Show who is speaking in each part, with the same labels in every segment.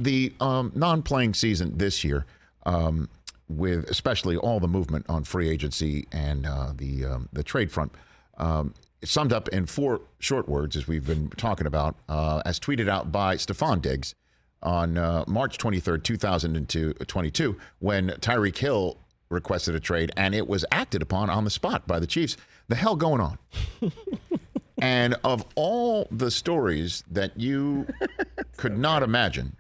Speaker 1: the non-playing season this year, with especially all the movement on free agency and the trade front, summed up in 4 short words, as we've been talking about, as tweeted out by Stephon Diggs on March 23rd, 2022, when Tyreek Hill requested a trade, and it was acted upon on the spot by the Chiefs. The hell going on? And of all the stories that you could not imagine,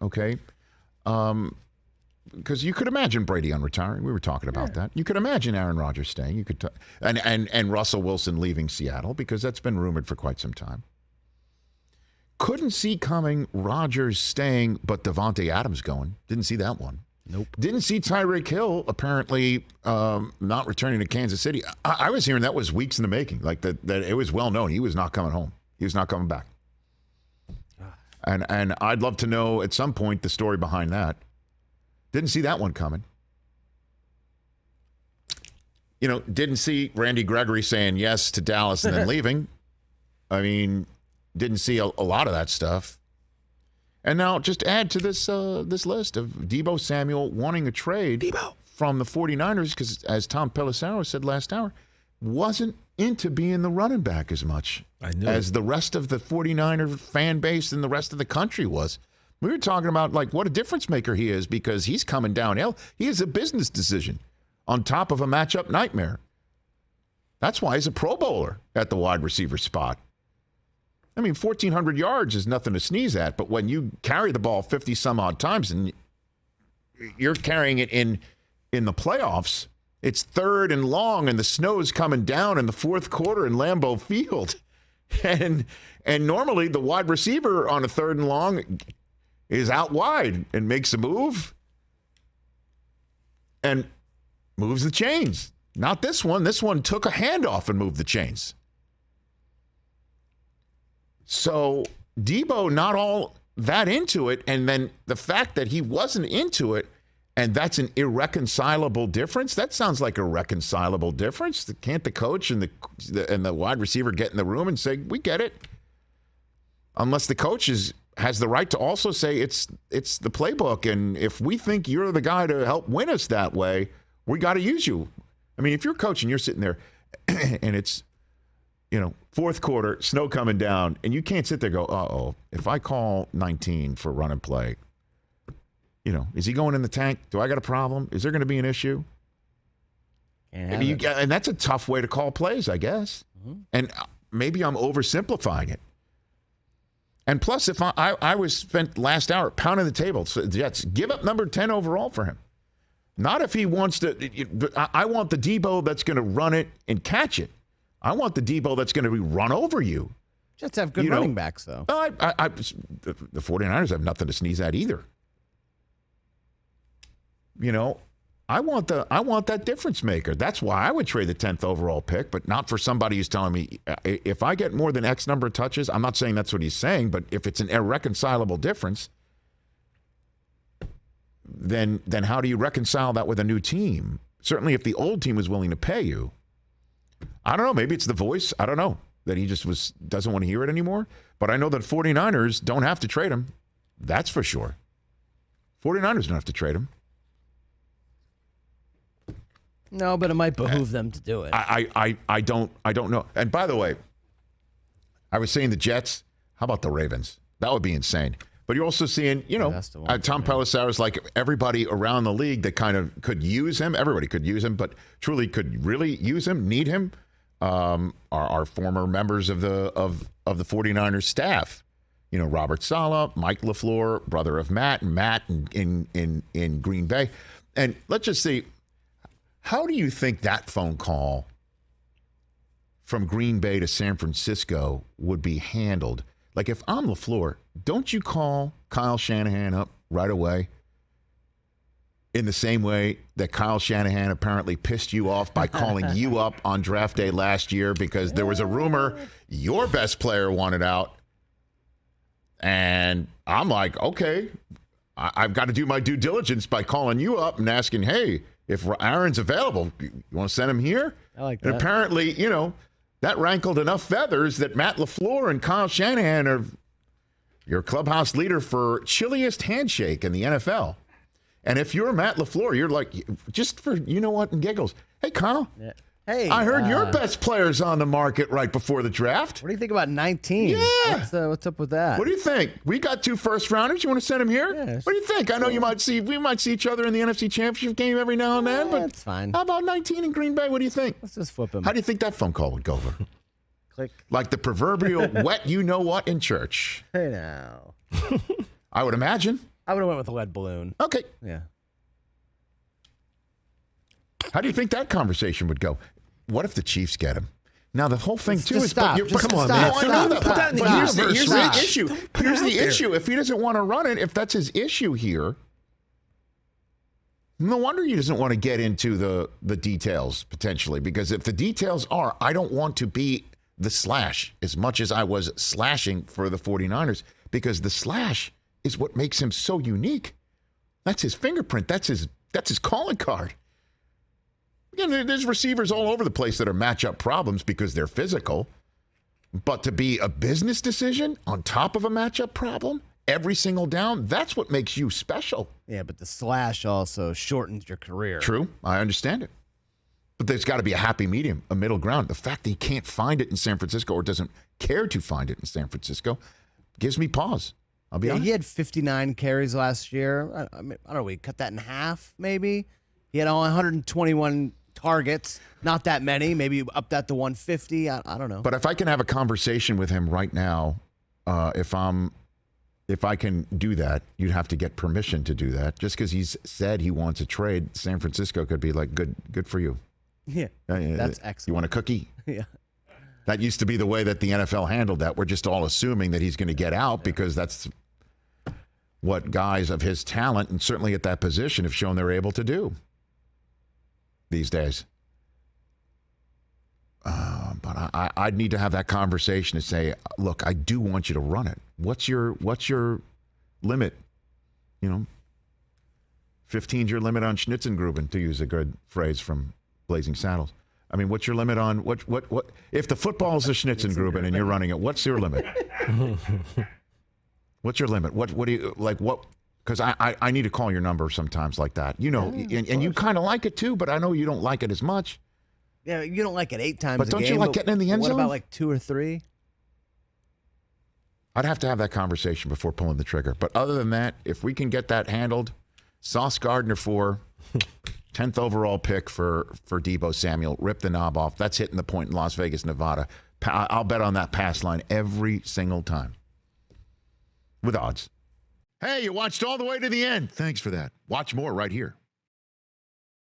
Speaker 1: okay, because you could imagine Brady unretiring. We were talking about that. You could imagine Aaron Rodgers staying. You could, and Russell Wilson leaving Seattle, because that's been rumored for quite some time. Couldn't see coming Rodgers staying, but Devontae Adams going. Didn't see that one.
Speaker 2: Nope.
Speaker 1: Didn't see Tyreek Hill apparently not returning to Kansas City. I was hearing that was weeks in the making, like that it was well known he was not coming home. He was not coming back. And I'd love to know at some point the story behind that. Didn't see that one coming. You know, didn't see Randy Gregory saying yes to Dallas and then leaving. I mean, didn't see a lot of that stuff. And now just add to this list of Deebo Samuel wanting a trade from the 49ers, because as Tom Pelissero said last hour, wasn't into being the running back as much as the rest of the 49er fan base and the rest of the country was. We were talking about like what a difference maker he is, because he's coming downhill. He is a business decision on top of a matchup nightmare. That's why he's a Pro Bowler at the wide receiver spot. I mean, 1,400 yards is nothing to sneeze at, but when you carry the ball 50 some odd times and you're carrying it in the playoffs, it's 3rd and long and the snow's coming down in the 4th quarter in Lambeau Field. And normally the wide receiver on a 3rd and long is out wide and makes a move and moves the chains. Not this one. This one took a handoff and moved the chains. So Deebo not all that into it, and then the fact that he wasn't into it, and that's an irreconcilable difference. That sounds like a reconcilable difference. Can't the coach and the wide receiver get in the room and say, we get it? Unless the coach has the right to also say it's the playbook, and if we think you're the guy to help win us that way, we got to use you. I mean, if you're coaching, you're sitting there and it's, 4th quarter, snow coming down, and you can't sit there and go, uh-oh, if I call 19 for run and play, is he going in the tank? Do I got a problem? Is there going to be an issue? And that's a tough way to call plays, I guess. Mm-hmm. And maybe I'm oversimplifying it. And plus, if I was spent last hour pounding the table, so Jets, give up number 10 overall for him. Not if he wants to. I want the Deebo that's going to run it and catch it. I want the Deebo that's going to run over you.
Speaker 2: Jets have good running backs, though.
Speaker 1: The 49ers have nothing to sneeze at either. I want that difference maker. That's why I would trade the 10th overall pick, but not for somebody who's telling me if I get more than X number of touches. I'm not saying that's what he's saying, but if it's an irreconcilable difference, then how do you reconcile that with a new team? Certainly, if the old team was willing to pay you. I don't know. Maybe it's the voice. I don't know that he just doesn't want to hear it anymore. But I know that 49ers don't have to trade him. That's for sure. 49ers don't have to trade him.
Speaker 2: No, but it might behoove them to do it.
Speaker 1: I don't know. And by the way, I was saying the Jets. How about the Ravens? That would be insane. But you're also seeing, Tom Pelissero's like everybody around the league that kind of could use him. Everybody could use him, but truly could really use him, need him. Are former members of the 49ers staff. Robert Saleh, Mike LaFleur, brother of Matt, and Matt in Green Bay. And let's just see, how do you think that phone call from Green Bay to San Francisco would be handled? Like, if I'm LaFleur, don't you call Kyle Shanahan up right away in the same way that Kyle Shanahan apparently pissed you off by calling you up on draft day last year because there was a rumor your best player wanted out? And I'm like, okay, I've got to do my due diligence by calling you up and asking, hey, if Aaron's available, you want to send him here?
Speaker 2: I like that.
Speaker 1: And apparently, that rankled enough feathers that Matt LaFleur and Kyle Shanahan are Your clubhouse leader for chilliest handshake in the NFL. And if you're Matt LaFleur, you're like, just for, you know what, and giggles. Hey, Kyle.
Speaker 2: Yeah. Hey.
Speaker 1: I heard your best player's on the market right before the draft.
Speaker 2: What do you think about 19?
Speaker 1: Yeah.
Speaker 2: What's up with that?
Speaker 1: What do you think? We got 2 first-rounders. You want to send them here?
Speaker 2: Yeah,
Speaker 1: what do you think? I know we might see each other in the NFC Championship game every now and then, but
Speaker 2: it's fine.
Speaker 1: How about 19 in Green Bay? What do you think?
Speaker 2: Let's just flip him.
Speaker 1: How do you think that phone call would go over?
Speaker 2: Click.
Speaker 1: Like the proverbial wet you-know-what in church.
Speaker 2: Hey, now.
Speaker 1: I would imagine.
Speaker 2: I would have went with a lead balloon.
Speaker 1: Okay.
Speaker 2: Yeah.
Speaker 1: How do you think that conversation would go? What if the Chiefs get him? Now, the whole thing, too,
Speaker 2: Just
Speaker 1: is...
Speaker 2: stop.
Speaker 1: But
Speaker 2: Come
Speaker 1: on,
Speaker 2: man.
Speaker 1: I know that.
Speaker 3: Put that in the
Speaker 1: But here's
Speaker 3: universe,
Speaker 1: the
Speaker 3: Rich.
Speaker 1: issue. Here's the issue. If he doesn't want to run it, if that's his issue here, no wonder he doesn't want to get into the details, potentially. Because if the details are, I don't want to be the slash as much as I was slashing for the 49ers, because the slash is what makes him so unique. That's his fingerprint. That's his calling card. Again, there's receivers all over the place that are matchup problems because they're physical. But to be a business decision on top of a matchup problem every single down, that's what makes you special.
Speaker 2: Yeah, but the slash also shortens your career.
Speaker 1: True. I understand it. But there's got to be a happy medium, a middle ground. The fact that he can't find it in San Francisco or doesn't care to find it in San Francisco gives me pause. I'll be honest.
Speaker 2: He had 59 carries last year. I mean, I don't know, we cut that in half, maybe. He had 121 targets, not that many. Maybe up that to 150. I don't know.
Speaker 1: But if I can have a conversation with him right now, if I can do that, you'd have to get permission to do that. Just because he's said he wants a trade, San Francisco could be like, good for you.
Speaker 2: Yeah, that's excellent.
Speaker 1: You want a cookie?
Speaker 2: Yeah.
Speaker 1: That used to be the way that the NFL handled that. We're just all assuming that he's going to get out because that's what guys of his talent and certainly at that position have shown they're able to do these days. But I'd need to have that conversation to say, look, I do want you to run it. What's your limit? 15's your limit on Schnitzengruben, to use a good phrase from Blazing Saddles. I mean, what's your limit on what if the football is a Schnitzengruben and you're running it? What's your limit? What's your limit? What do you like? What? Because I need to call your number sometimes like that. And you kind of like it too, but I know you don't like it as much.
Speaker 2: Yeah, you don't like it 8 times
Speaker 1: But
Speaker 2: a
Speaker 1: don't
Speaker 2: game.
Speaker 1: you like getting in the end zone?
Speaker 2: What about like 2 or 3?
Speaker 1: I'd have to have that conversation before pulling the trigger. But other than that, if we can get that handled, Sauce Gardner 4, 10th overall pick for Deebo Samuel, rip the knob off. That's hitting the point in Las Vegas, Nevada. I'll bet on that pass line every single time with odds. Hey, you watched all the way to the end. Thanks for that. Watch more right here.